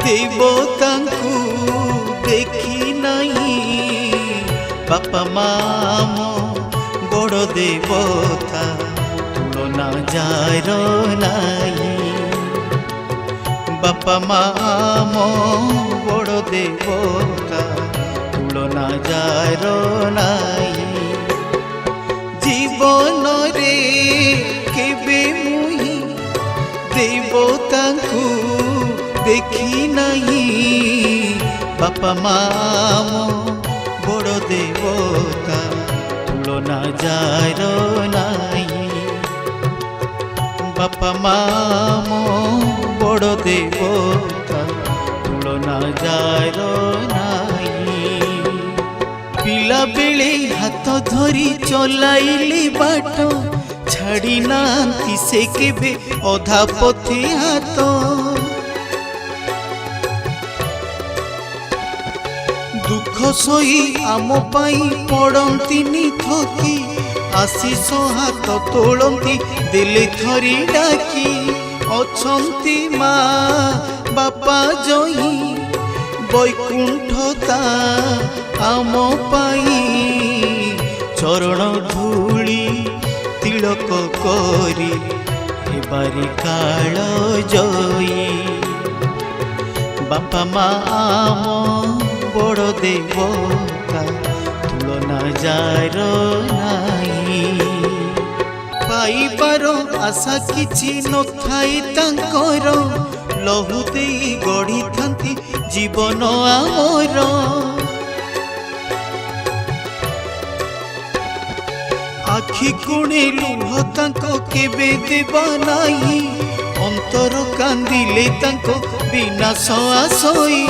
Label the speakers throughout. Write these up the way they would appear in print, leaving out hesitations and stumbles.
Speaker 1: देवतांकु देखी नहीं बापा माम बड़ देवता तुलना जार नहीं बापा माम बड़ देवता तुलना जार नहीं जीवन रे केबे मुही देवतांकु देखी नहीं बापा माम बड़ देवता तुलना जार नहीं बापा माम बड़ देवता तुलना जार नहीं पिला बेले हाथ धरी चलाइले बाट छाड़ी नांती से केबे अधा पथे हाथ दुख सोई आम पाई पड़ंती थकी आशीष हाथ तोड़ती दिले थरी डाकी अछंती माँ बापा जही बैकुंठता आम पाई चरण धूली तिलक करी बारी काल जई बापा माँ बड़ देवता तुलना जार नहीं पाइबार आशा किछि न थाई तांकर लहु देई गढ़ी थांती जीवन आमर आखि कोणे लुह तांको केबे देबा नाही अंतर कांदिले तांको विनाश आसई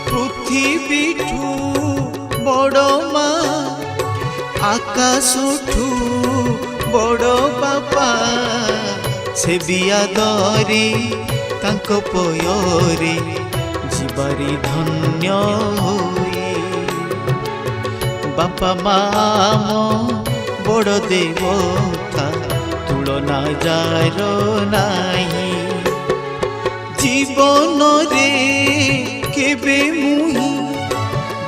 Speaker 1: पृथ्वीठू बड़ माँ आकाशठू बड़ बापा से बियादरे तांको पयरे जीवारी धन्य होई बापा माम बड़ देवता तुलना जार नहीं जीवन रे केबे मुही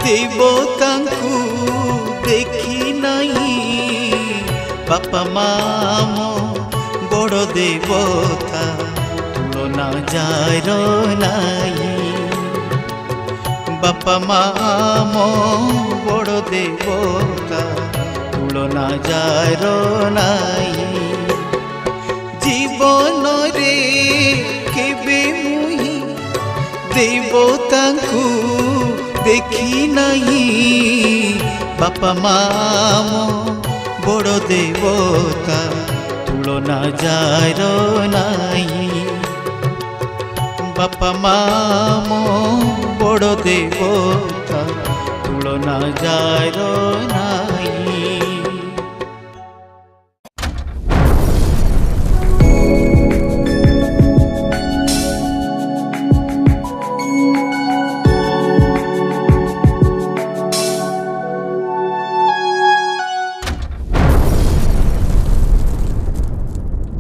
Speaker 1: देवतांकु देखी नहीं बापा माम बड़ देवता तुलना जार नहीं बापा माम बड़ देवता तुलना जार नहीं जीवन रे केबे मुही देवतांकु देखी नहीं बापा माम बड़ देवता तुलना जार नहीं बापा माम बड़ देवता तुलना जार नहीं।